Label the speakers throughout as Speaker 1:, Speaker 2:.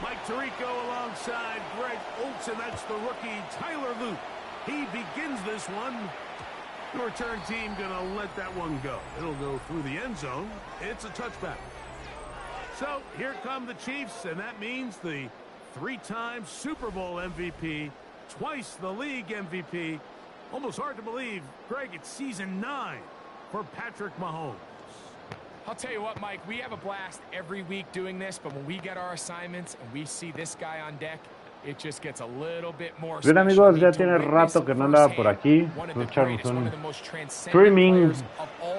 Speaker 1: Mike Tirico alongside Greg Olson. That's the rookie Tyler Luke. He begins this one. The return team gonna let that one go. It'll go through the end zone. It's a touchback. So here come the Chiefs, and that means the three-time Super Bowl MVP, twice the league MVP. Almost hard to believe, Greg, it's season 9 for Patrick Mahomes.
Speaker 2: I'll tell you what, Mike, we have a blast every week doing this, but when we get our assignments and we see this guy on deck, it just gets a little bit more
Speaker 3: bien, amigos, ya tiene rato que no andaba por aquí. Echarnos un streaming.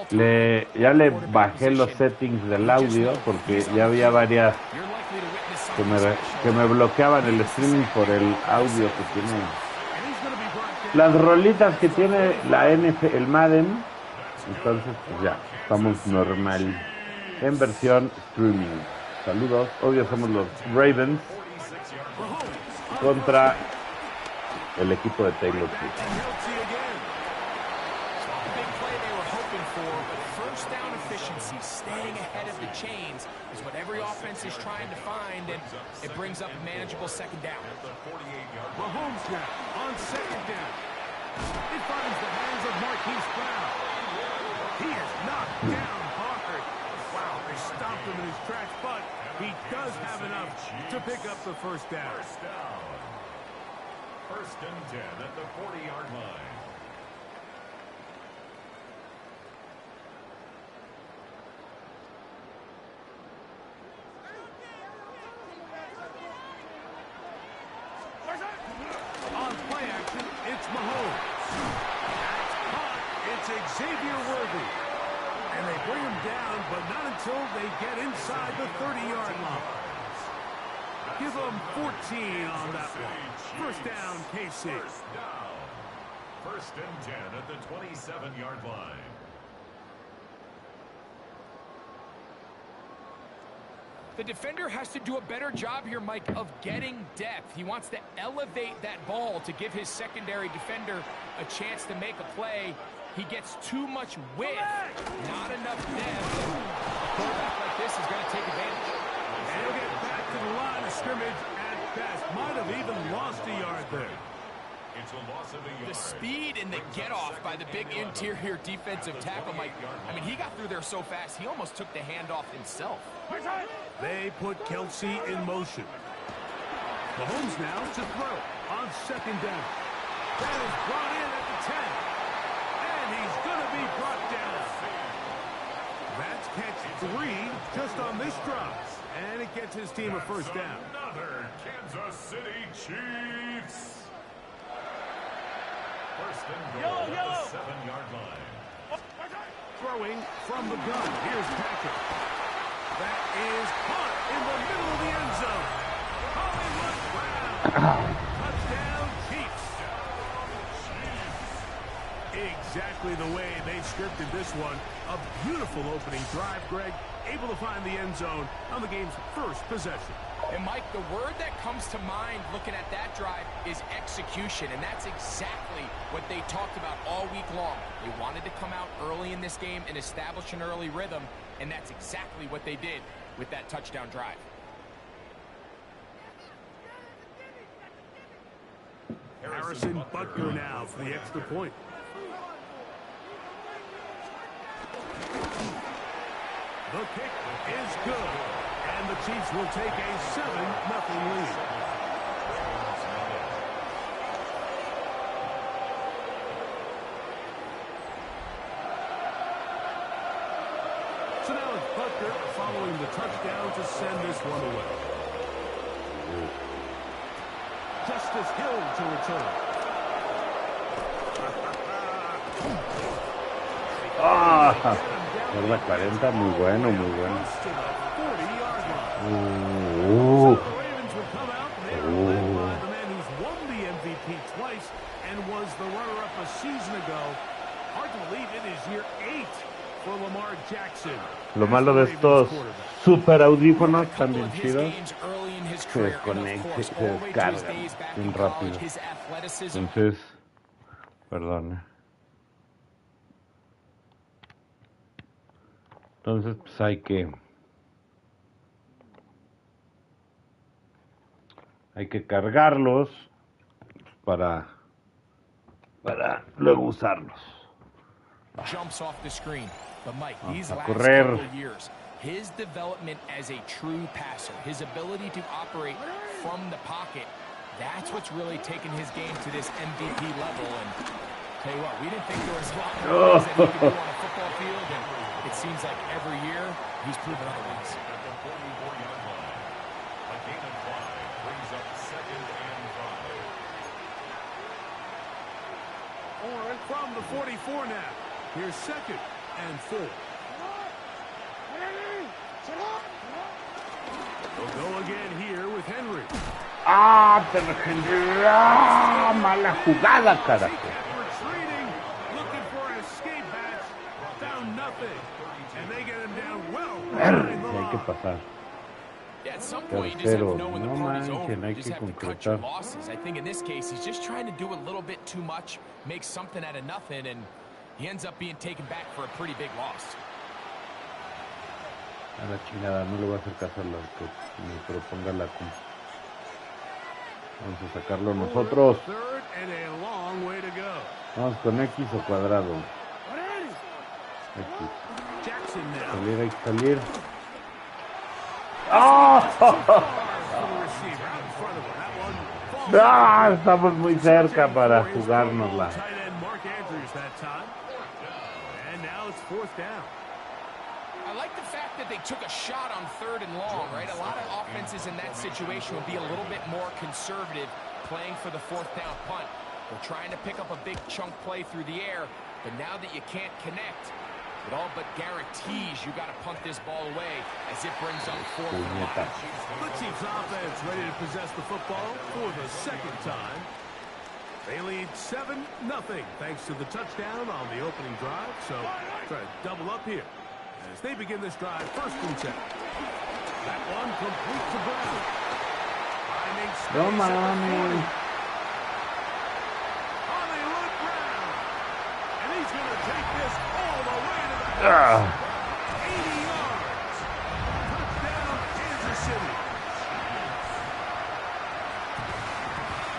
Speaker 3: Ya le bajé los settings del audio porque ya había varias que me bloqueaban el streaming por el audio que tiene. Las rolitas que tiene la el Madden. Entonces, pues ya, estamos normal en versión streaming. Saludos. Obvio somos los Ravens contra el equipo de Taylor Swift.
Speaker 2: Staying ahead of the chains is what every offense is trying to find, and it brings up a manageable second down.
Speaker 1: Mahomes now on second down. It finds the hands of Marquise Brown. He is knocked down hard. Wow, they stopped him in his tracks, but he does have enough to pick up the first down.
Speaker 4: First and 10 at the 40-yard line.
Speaker 1: On play action, it's Mahomes. That's caught. It's Xavier Worthy. And they bring him down, but not until they get inside the 30-yard line. Give them 14 on that one. First down, KC.
Speaker 4: First and 10 at the 27-yard line.
Speaker 2: The defender has to do a better job here, Mike, of getting depth. He wants to elevate that ball to give his secondary defender a chance to make a play. He gets too much width, not enough depth. A quarterback like this is going to take advantage.
Speaker 1: And he'll get back to the line of scrimmage at best. Might have even lost a yard there.
Speaker 4: It's a loss of a yard.
Speaker 2: The speed and the get-off by the big interior defensive tackle, Mike. I mean, he got through there so fast, he almost took the handoff himself.
Speaker 1: They put Kelsey in motion. Mahomes now to throw on second down. That is brought in at the 10. And he's going to be brought down. That's catch 3 just on this drive. And it gets his team a first down.
Speaker 4: Another Kansas City Chiefs. First and goal at the 7-yard line.
Speaker 1: Throwing from the gun. Here's Patrick. That is caught in the middle of the end zone. Hollywood Brown. Touchdown, Chiefs. Exactly the way they scripted this one. A beautiful opening drive, Greg. Able to find the end zone on the game's first possession.
Speaker 2: And, Mike, the word that comes to mind looking at that drive is execution, and that's exactly what they talked about all week long. They wanted to come out early in this game and establish an early rhythm, and that's exactly what they did with that touchdown drive.
Speaker 1: Harrison Butker now for the extra point. The kick is good. And the Chiefs will take a 7-0 lead. So now it's Butker following the touchdown to send this one away. Justice Hill to return.
Speaker 3: Por la 40, muy bueno, muy bueno.
Speaker 1: So the Ravens would come out. They are led by the man who's won the MVP twice and was the runner-up a season ago. Hard to believe it is year 8 for Lamar Jackson.
Speaker 3: Lo malo de estos super audífonos tan bien chidos se desconecta, se descargan bien rápido. Entonces, perdón. Entonces, pues hay que cargarlos para luego usarlos.
Speaker 2: Jumps off the screen. But Mike, these
Speaker 3: A
Speaker 2: last
Speaker 3: correr.
Speaker 2: couple of years, his development as a true passer, his ability to operate from the pocket, that's what's really taken his game to this MVP level. And tell you what, we didn't think there was a lot more things that he could do on a football field, and it seems like every year he's proven otherwise.
Speaker 4: At the 44-yard line, a gain of 5 brings up 2nd and 5.
Speaker 1: Or from the 44 now. Here's 2nd and 4. They'll go again here with Henry.
Speaker 3: Mala jugada, carajo.
Speaker 1: Retreating, looking for an escape hatch. Found nothing. And they get him down well behind the
Speaker 3: Hay que
Speaker 1: line.
Speaker 3: pasar.
Speaker 2: Yeah, at some point, you just have to know when the
Speaker 3: No
Speaker 2: party's
Speaker 3: manchen,
Speaker 2: over.
Speaker 3: hay
Speaker 2: You just
Speaker 3: que
Speaker 2: have to cut your
Speaker 3: concretar.
Speaker 2: losses. I think in this case, he's just trying to do a little bit too much, make something out of nothing, and he ends up being taken back for a pretty big loss.
Speaker 3: A la chingada, no le voy a hacer caso a lo que me proponga la cum. Vamos a sacarlo nosotros.
Speaker 1: Third and a long way to go.
Speaker 3: Vamos con X o cuadrado. X.
Speaker 1: Jackson now.
Speaker 3: Salir, hay que salir. ¡Oh! Estamos muy cerca para jugárnosla.
Speaker 2: I like the fact that they took a shot on 3rd and long, right? A lot of offenses in that situation will be a little bit more conservative playing for the 4th down punt. They're trying to pick up a big chunk play through the air, but now that you can't connect, it all but guarantees you got to punt this ball away as it brings up 4th and 5.
Speaker 1: The Chiefs offense ready to possess the football for the 2nd time. They lead 7-0 thanks to the touchdown on the opening drive. So try to double up here as they begin this drive 1st and 10. That one complete to Brown. Finding space
Speaker 3: No
Speaker 1: at the 40.
Speaker 3: mames.
Speaker 1: Hollywood Brown. And he's going to take this all the way to the 80 yards. Touchdown, Kansas City.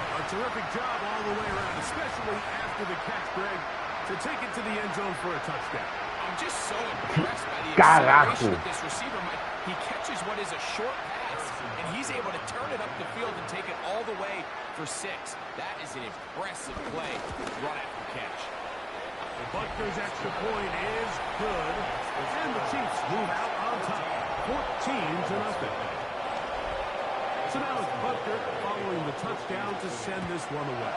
Speaker 1: A terrific job all the way around, especially after the catch, Greg, to take it to the end zone for a touchdown.
Speaker 2: I'm just so impressed by the
Speaker 3: Carajo.
Speaker 2: acceleration of this receiver, Mike. He catches what is a short pass, and he's able to turn it up the field and take it all the way for 6. That is an impressive play run after catch.
Speaker 1: Butker's extra point is good, and the Chiefs move out on top, 14-0. So now it's Butker following the touchdown to send this one away.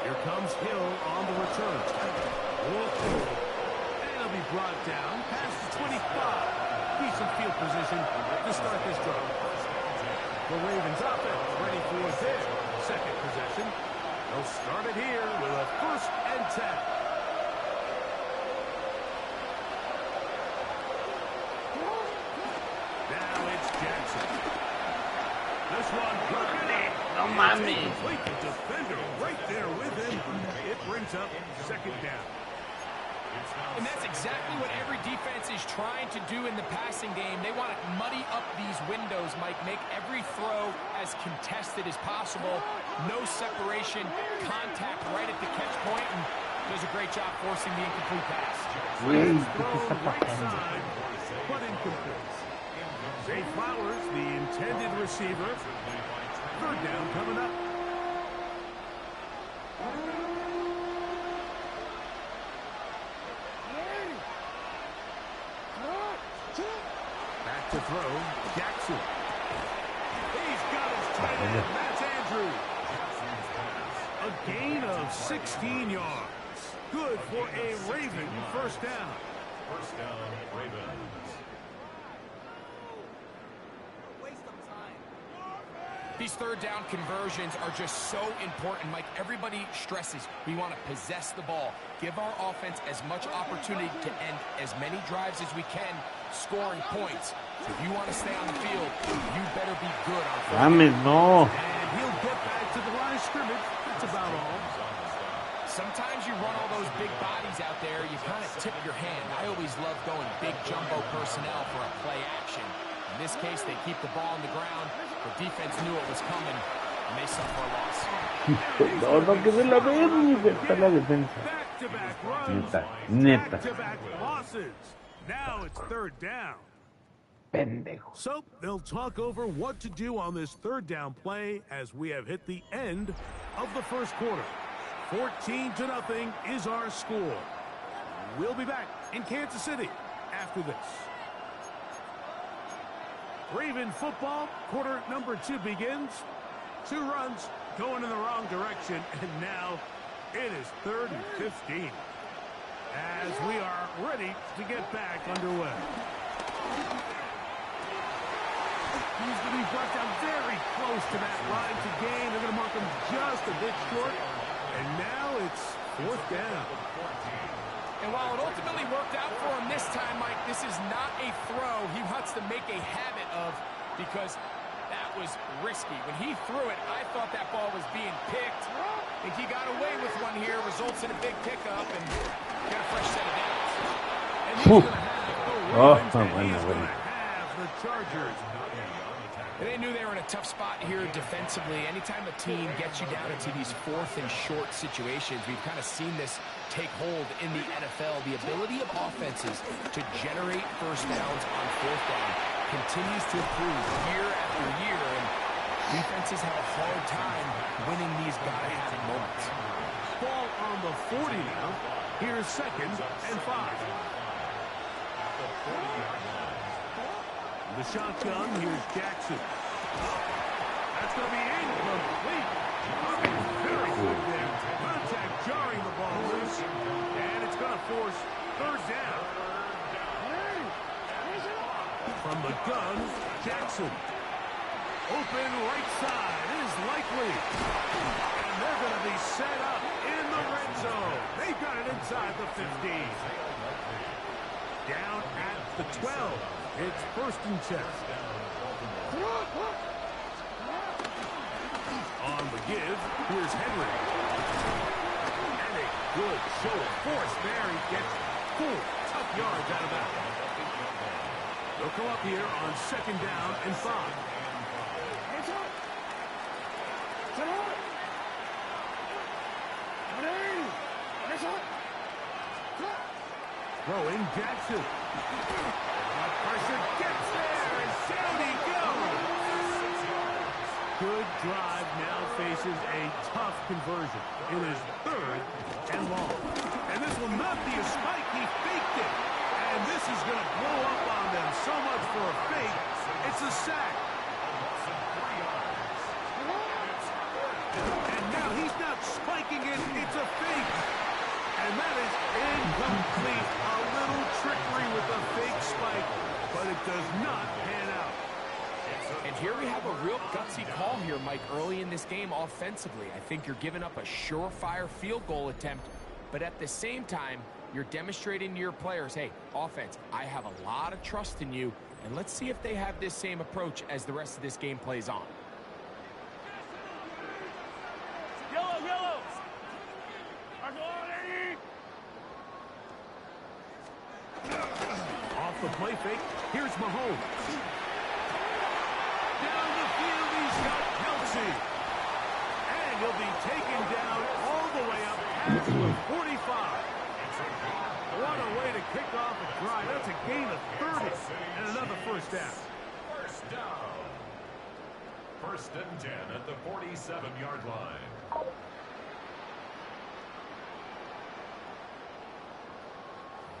Speaker 1: Here comes Hill on the return. And he'll be brought down past the 25. Decent field position to start this drive. The Ravens offense ready for their 2nd possession. They'll start it here with a 1st and 10. Now it's Jackson. This one broken in.
Speaker 3: No mames.
Speaker 1: Complete the defender right there with him. It brings up 2nd down.
Speaker 2: And that's exactly what every defense is trying to do in the passing game. They want to muddy up these windows, Mike, make every throw as contested as possible. No separation, contact right at the catch point, and does a great job forcing the incomplete pass.
Speaker 1: Thrown right side, but incomplete. Zay Flowers, the intended receiver. 3rd down coming up. Back to throw, Jackson. He's got his tight end, that's Andrews. A gain of 16 yards. Good for a Raven 1st down.
Speaker 4: 1st down, Ravens.
Speaker 2: These 3rd down conversions are just so important, Mike. Everybody stresses we want to possess the ball, give our offense as much opportunity to end as many drives as we can, scoring points. So if you want to stay on the field, you better be good on 4th down.
Speaker 3: Mames, no.
Speaker 1: And he'll get back to the line of scrimmage. That's about all.
Speaker 2: sometimes you run all those big bodies out there, you kind of tip your hand. I always love going big jumbo personnel for a play action. In this case, they keep the ball on the ground. The defense knew it was coming, and they suffer a loss.
Speaker 3: No, que se la ven, está la defensa. Neta.
Speaker 1: Back-to-back losses. Now it's third down.
Speaker 3: Pendejo.
Speaker 1: So they'll talk over what to do on this third down play as we have hit the end of the first quarter. 14-0 is our score. We'll be back in Kansas City after this. Raven football, quarter number 2 begins. 2 runs going in the wrong direction, and now it is 3rd and 15 as we are ready to get back underway. He's going to be brought down very close to that line to gain. They're going to mark him just a bit short. And now it's 4th down.
Speaker 2: And while it ultimately worked out for him this time, Mike, this is not a throw he wants to make a habit of because that was risky. When he threw it, I thought that ball was being picked. I think he got away with one here, results in a big pickup, and got a fresh set of downs.
Speaker 1: And he's going to have the Ravens, and he's going to have the Chargers.
Speaker 2: They knew they were in a tough spot here defensively. Anytime a team gets you down into these 4th and short situations, we've kind of seen this take hold in the NFL. The ability of offenses to generate first downs on 4th down continues to improve year after year, and defenses have a hard time winning these gotta-have moments.
Speaker 1: Ball on the 40 now. Here's 2nd and 5. The shotgun, here's Jackson. That's going to be incomplete. Very good there. Contact jarring the ball loose. And it's going to force 3rd down. From the gun, Jackson. Open right side is likely. And they're going to be set up in the red zone. They've got it inside the 15. Down at the 12. It's 1st and 10. On the give, here's Henry. And a good show of force there. He gets 4 tough yards out of that. They'll come up here on 2nd down and 5. Throwing Jackson. Pressure gets there, and down he goes. Good drive now faces a tough conversion. It is 3rd and long. And this will not be a spike. He faked it. And this is going to blow up on them. So much for a fake. It's a sack. And now he's not spiking it. It's a fake. And that is incomplete. A little trickery with a fake spike, but it does not pan out.
Speaker 2: And here we have a real gutsy call here, Mike, early in this game offensively. I think you're giving up a surefire field goal attempt, but at the same time, you're demonstrating to your players, hey, offense, I have a lot of trust in you, and let's see if they have this same approach as the rest of this game plays on.
Speaker 1: Off the play fake, here's Mahomes. Down the field, he's got Kelsey. And he'll be taken down all the way up at the 45. What a way to kick off a drive. That's a gain of 30 and another 1st down.
Speaker 4: 1st down. 1st and 10 at the 47-yard line.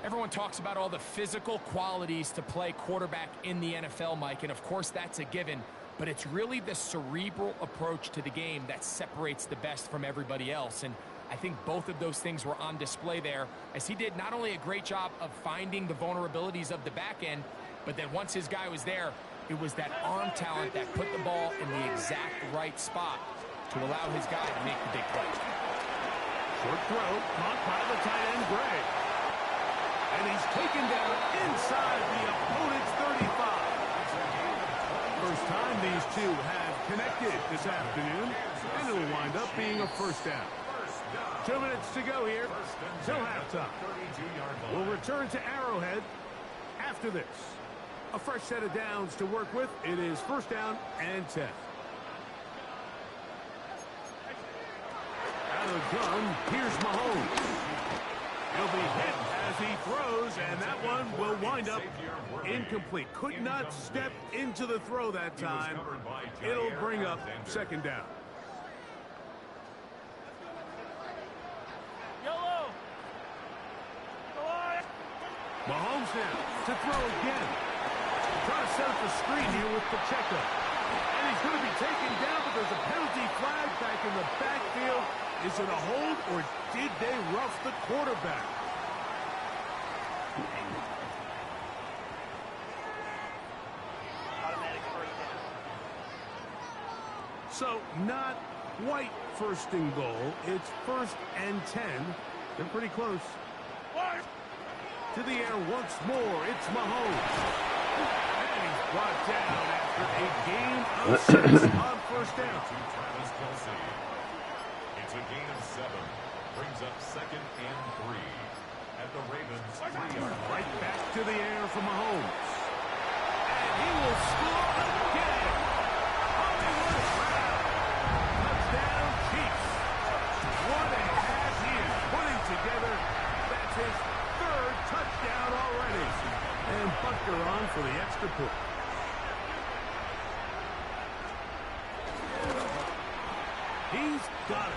Speaker 2: Everyone talks about all the physical qualities to play quarterback in the NFL, Mike, and of course that's a given, but it's really the cerebral approach to the game that separates the best from everybody else, and I think both of those things were on display there, as he did not only a great job of finding the vulnerabilities of the back end, but then once his guy was there, it was that arm talent that put the ball in the exact right spot to allow his guy to make the big play.
Speaker 1: Short throw, caught by the tight end, Gray. And he's taken down inside the opponent's 35. First time these two have connected this afternoon, and it'll wind up being a 1st down. 2 minutes to go here till halftime. We'll return to Arrowhead after this. A fresh set of downs to work with. It is first down and 10. Out of the gun, here's Mahomes. He'll be hit as he throws, and that one will wind up incomplete. Could not step into the throw that time. It'll bring up second down. Mahomes now to throw again. Trying to set up the screen here with Pacheco. And he's going to be taken down, but there's a penalty flag back in the backfield. Is it a hold, or did they rough the quarterback? So, not quite first and goal. It's first and 10. They're pretty close. To the air once more. It's Mahomes. And he's brought down after a gain of 6 on first down.
Speaker 4: It's a gain of 7. Brings up second and 3. At the Ravens 3-yard line.
Speaker 1: Right back to the air for Mahomes. And he will score again. Hollywood Brown. Touchdown Chiefs. What a half he is putting together. That's his third touchdown already. And Butker on for the extra point. He's got it.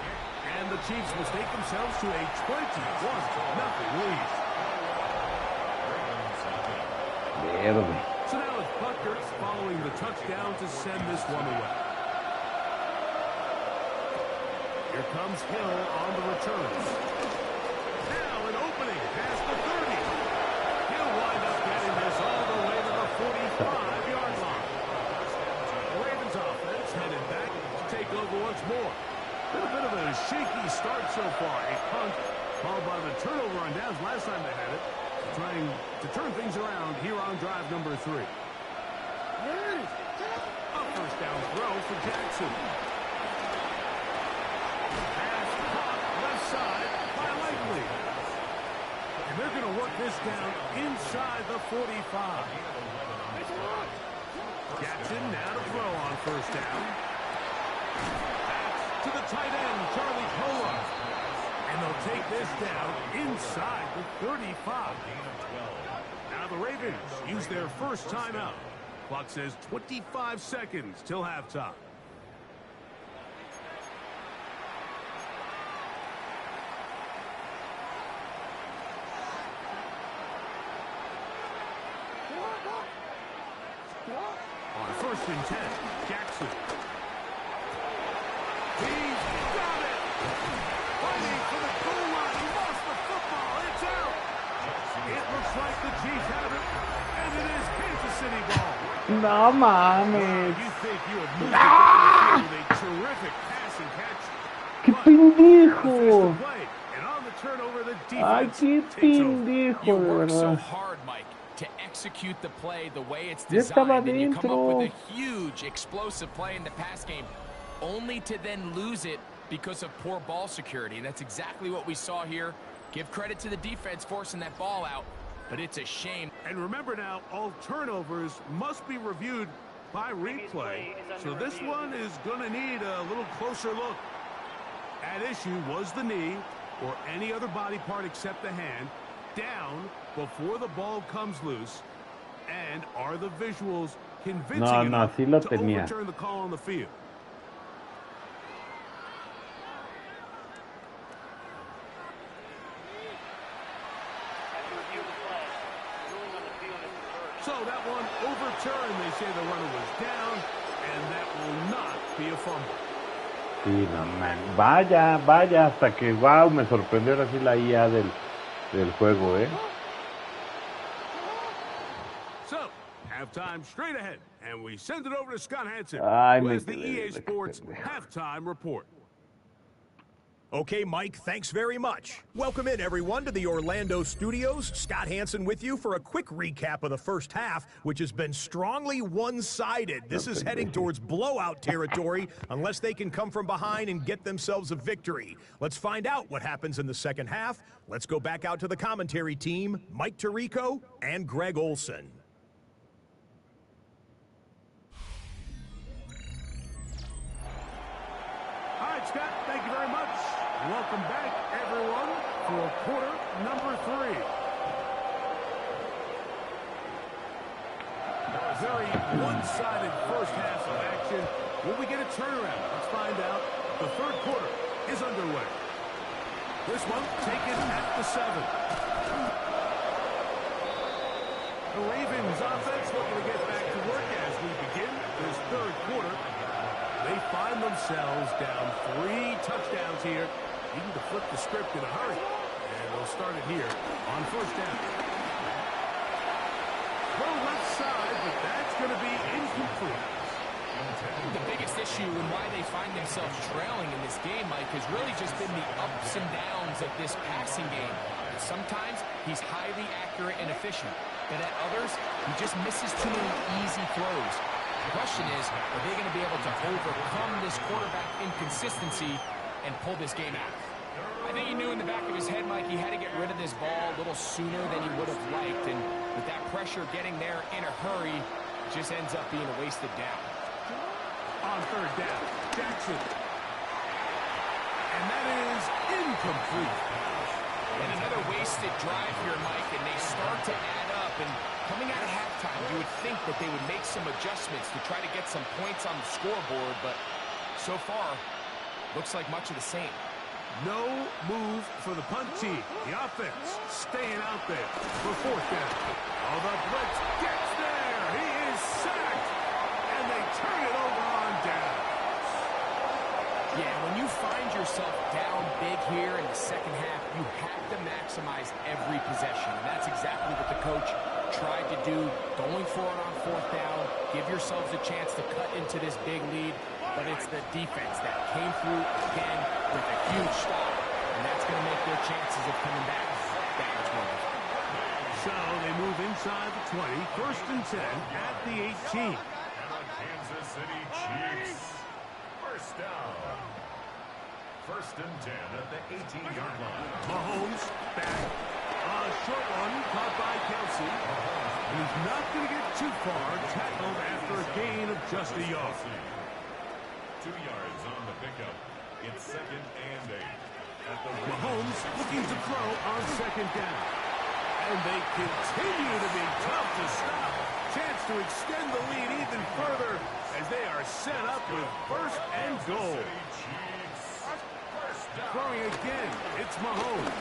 Speaker 1: And the Chiefs mistake themselves to a 21-0 lead. So now it's Butker following the touchdown to send this one away. Here comes Hill on the returns. Now an opening past the 30. He'll wind up getting this all the way to the 45-yard line. The Ravens offense headed back to take over once more. Been a bit of a shaky start so far. A punt followed by the turnover on downs last time they had it. Trying to turn things around here on drive number 3. A first down throw for Jackson. Pass caught left side by Likely. And they're going to work this down inside the 45. Jackson now to throw on first down. To the tight end, Charlie Kolar. And they'll take this down inside the 35. Now the Ravens use their first timeout. Clock says 25 seconds till halftime. On first and 10, Jackson. He's got it! Fighting for the goal line. He lost the football. It's out. It looks like the Chiefs have it. And it is Kansas City ball.
Speaker 3: No mames.
Speaker 1: You think you have moved it with a terrific pass and catch.
Speaker 3: ¡Qué
Speaker 1: But
Speaker 3: pendejo!
Speaker 1: the play. And on the turnover, the
Speaker 3: ¡Ay,
Speaker 1: defense
Speaker 3: qué
Speaker 1: takes over.
Speaker 3: pendejo,
Speaker 2: You
Speaker 3: de
Speaker 2: work so
Speaker 3: verdad!
Speaker 2: hard, Mike, to execute the play the way it's
Speaker 3: Ya estaba
Speaker 2: designed, and you come up
Speaker 3: dentro.
Speaker 2: with a huge, explosive play in the pass game, only to then lose it because of poor ball security. And that's exactly what we saw here. Give credit to the defense forcing that ball out, but it's a shame.
Speaker 1: And remember now, all turnovers must be reviewed by replay. So this one is going to need a little closer look. At issue was the knee or any other body part except the hand down before the ball comes loose. And are the visuals convincing enough
Speaker 3: sí lo
Speaker 1: to
Speaker 3: tenía.
Speaker 1: overturn the call on the field? So that one overturned. They say the runner was down, and that will not be a fumble.
Speaker 3: Sí, no, man. Vaya, hasta que, wow, me sorprendió ahora sí la IA del juego,
Speaker 1: So, halftime straight ahead, and we send it over to Scott Hansen,
Speaker 3: Ay,
Speaker 1: who
Speaker 3: me
Speaker 1: has the
Speaker 3: quedé
Speaker 1: EA
Speaker 3: de que
Speaker 1: Sports
Speaker 3: pendejo.
Speaker 1: halftime report.
Speaker 5: Okay, Mike, thanks very much. Welcome in, everyone, to the Orlando studios. Scott Hansen with you for a quick recap of the first half, which has been strongly one-sided. This is heading towards blowout territory unless they can come from behind and get themselves a victory. Let's find out what happens in the second half. Let's go back out to the commentary team, Mike Tirico and Greg Olson.
Speaker 1: All right, Scott, thank you very much. Welcome back, everyone, for quarter number 3. A very one-sided first half of action. Will we get a turnaround? Let's find out. The third quarter is underway. This one taken at the 7. The Ravens offense looking to get back to work as we begin this third quarter. They find themselves down 3 touchdowns here. Needing to flip the script in a hurry. And they'll start it here on first down. Throw left side, but that's going to be incomplete.
Speaker 2: The biggest issue and why they find themselves trailing in this game, Mike, has really just been the ups and downs of this passing game. Sometimes he's highly accurate and efficient, but at others, he just misses too many easy throws. The question is, are they going to be able to overcome this quarterback inconsistency and pull this game out? I think he knew in the back of his head, Mike, he had to get rid of this ball a little sooner than he would have liked, and with that pressure getting there in a hurry, it just ends up being a wasted down.
Speaker 1: On third down, Jackson. And that is incomplete.
Speaker 2: And another wasted drive here, Mike, and they start to add up. And coming out of halftime, you would think that they would make some adjustments to try to get some points on the scoreboard, but so far, looks like much of the same.
Speaker 1: No move for the punt team. The offense staying out there for fourth down. Oh, the blitz gets there. He is sacked. And they turn it over on down.
Speaker 2: Yeah, when you find yourself down big here in the second half, you have to maximize every possession. And that's exactly what the coach tried to do, going for it on fourth down. Give yourselves a chance to cut into this big lead. But it's the defense that came through again with a huge stop. And that's going to make their chances of coming back that much more difficult.
Speaker 1: So they move inside the 20. First and 10 at the 18.
Speaker 4: Kansas City Chiefs. First down. First and 10 at the 18-yard line.
Speaker 1: Mahomes back. A short one caught by Kelsey. And he's not going to get too far. Tackled after a gain of just a yard.
Speaker 4: 2 yards on the pickup. It's second and 8. At the
Speaker 1: Mahomes looking to throw on second down. And they continue to be tough to stop. Chance to extend the lead even further as they are set up with first and goal. Throwing again, it's Mahomes.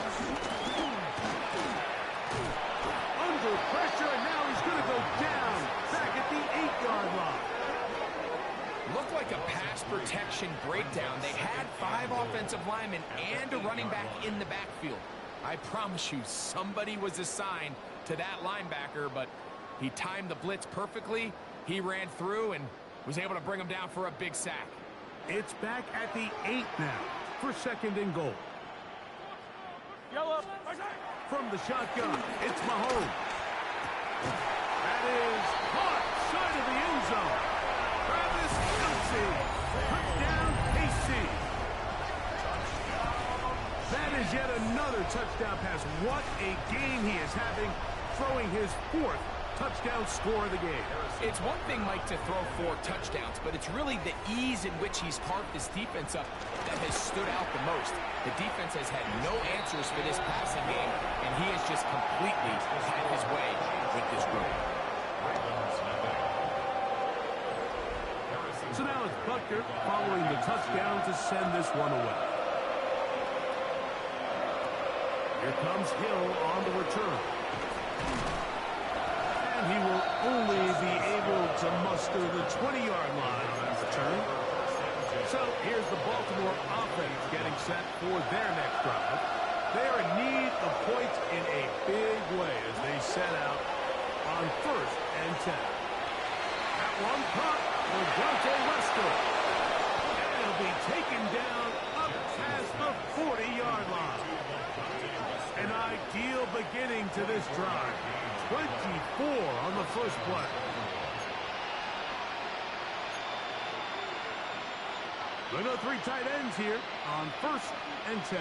Speaker 1: Under pressure, and now he's going to go down back at the 8-yard line.
Speaker 2: Looked like a pass protection breakdown. They had 5 offensive linemen and a running back in the backfield. I promise you, somebody was assigned to that linebacker, but he timed the blitz perfectly. He ran through and was able to bring him down for a big sack.
Speaker 1: It's back at the 8 now for second and goal. From the shotgun, it's Mahomes. That is caught side of the end zone. Travis Kelce, touchdown KC. That is yet another touchdown pass. What a game he is having, throwing his 4th touchdown score of the game.
Speaker 2: It's one thing, Mike, to throw 4 touchdowns, but it's really the ease in which he's carved this defense up that has stood out the most. The defense has had no answers for this passing game, and he has just completely had his way with this group.
Speaker 1: So now it's Butker following the touchdown to send this one away. Here comes Hill on the return. And he will only be able to muster the 20-yard line on that return. So here's the Baltimore offense getting set for their next drive. They are in need of points in a big way as they set out on first and 10. That one caught for Dante Westbrook. And it'll be taken down up past the 40-yard line. An ideal beginning to this drive. 24 on the first play. We go 3 tight ends here on 1st and 10.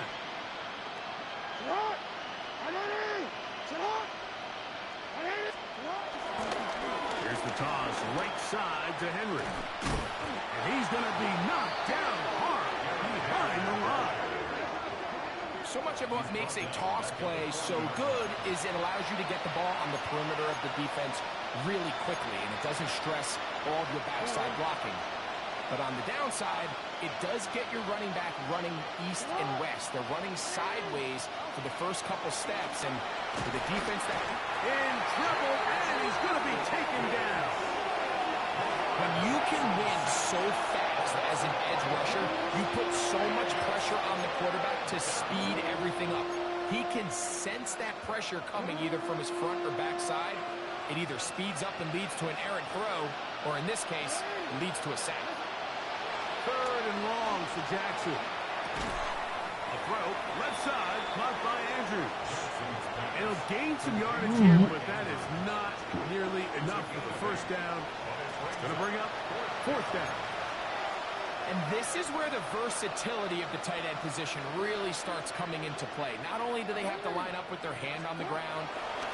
Speaker 1: Here's the toss, right side to Henry. And he's going to be knocked down hard behind the line.
Speaker 2: So much of what makes a toss play so good is it allows you to get the ball on the perimeter of the defense really quickly, and it doesn't stress all of your backside blocking. But on the downside, it does get your running back running east and west. They're running sideways for the first couple steps, and for the defense that
Speaker 1: in trouble, and he's going to be taken down.
Speaker 2: when you can win so fast as an edge rusher, you put so much pressure on the quarterback to speed everything up. He can sense that pressure coming either from his front or back side. It either speeds up and leads to an errant throw, or in this case, leads to a sack.
Speaker 1: 3rd and long for Jackson. A throw, left side, caught by Andrews. It'll gain some yardage here, but that is not nearly enough for the first down. It's going to bring up 4th down.
Speaker 2: And this is where the versatility of the tight end position really starts coming into play. Not only do they have to line up with their hand on the ground,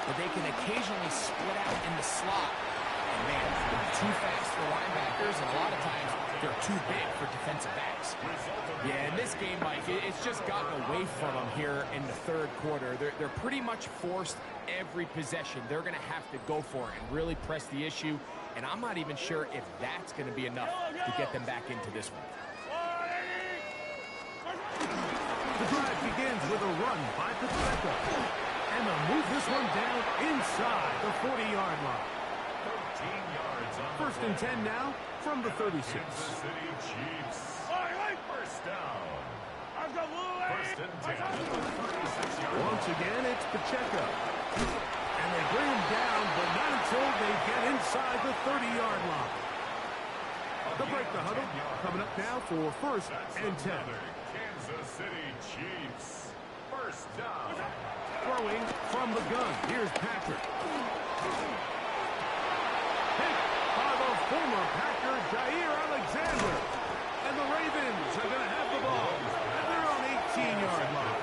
Speaker 2: but they can occasionally split out in the slot. And man, they're too fast for linebackers, and a lot of times they're too big for defensive backs. Yeah, in this game, Mike, it's just gotten away from them here in the 3rd quarter. They're pretty much forced every possession. They're going to have to go for it and really press the issue. And I'm not even sure if that's going to be enough to get them back into this one.
Speaker 1: The drive begins with a run by Pacheco. And they'll move this one down inside the 40-yard line.
Speaker 4: 13 yards on
Speaker 1: 1st and 10 now from the 36.
Speaker 4: Kansas City Chiefs. First down. 1st and 10 at the 36-yard line.
Speaker 1: Once again, it's Pacheco. And they bring him down, but not until they get inside the 30-yard line. They'll break the huddle. Coming up now for 1st and 10.
Speaker 4: Kansas City Chiefs. First down.
Speaker 1: Throwing from the gun. Here's Patrick. Hit by the former Packer, Jair Alexander. And the Ravens are going to have the ball at their own 18-yard line.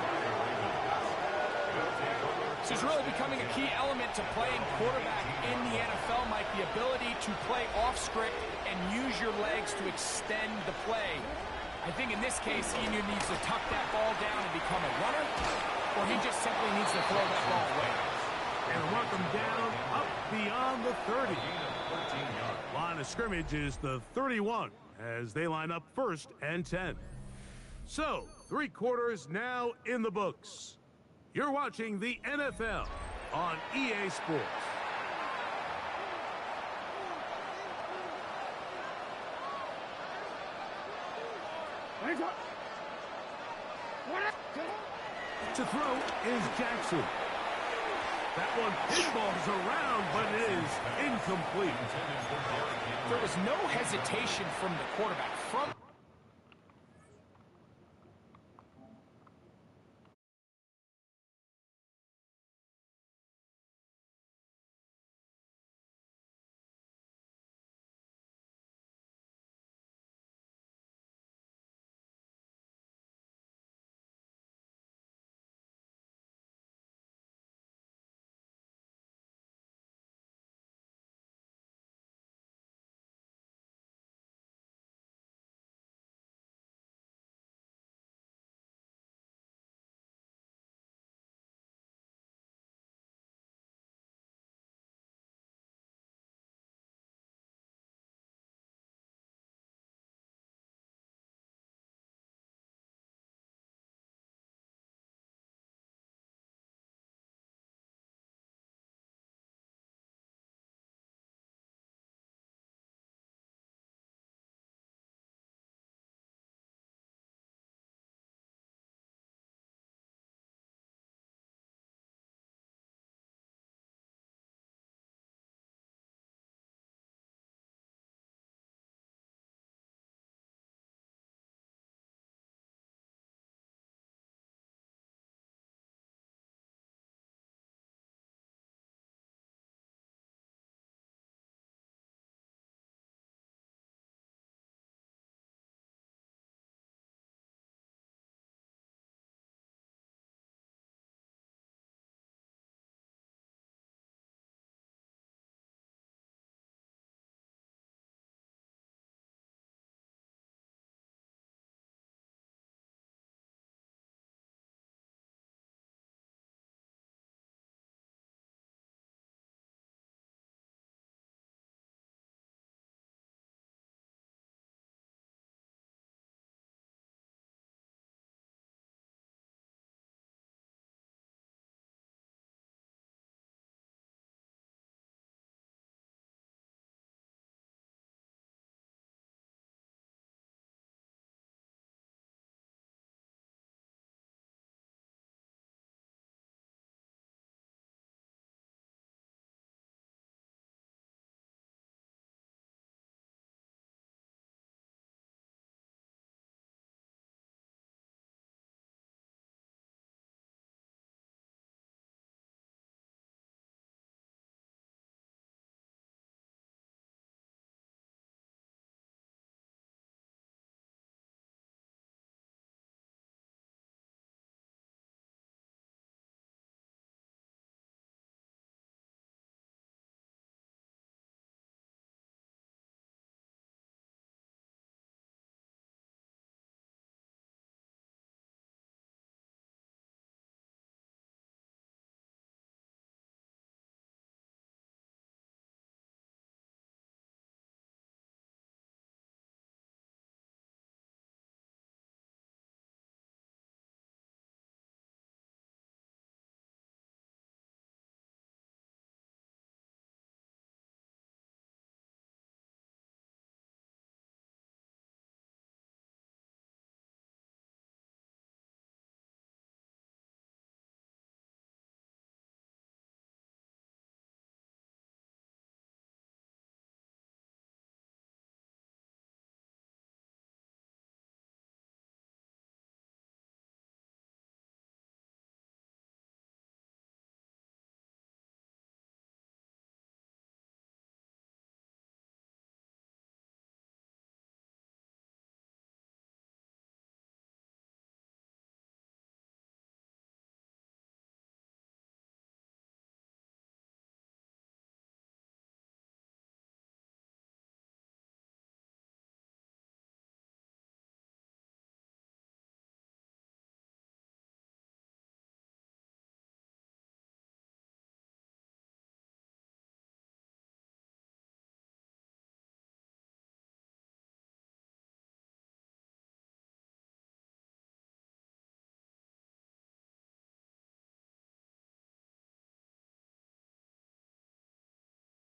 Speaker 2: This is really becoming a key element to playing quarterback in the NFL, Mike. The ability to play off script and use your legs to extend the play. I think in this case, he either needs to tuck that ball down and become a runner, or he just simply needs to throw that ball away.
Speaker 1: And work them down up beyond the 30. Line of scrimmage is the 31 as they line up 1st and 10. So, 3 quarters now in the books. You're watching the NFL on EA Sports. To throw is Jackson. That one pinballs around, but it is incomplete.
Speaker 2: There was no hesitation from the quarterback. From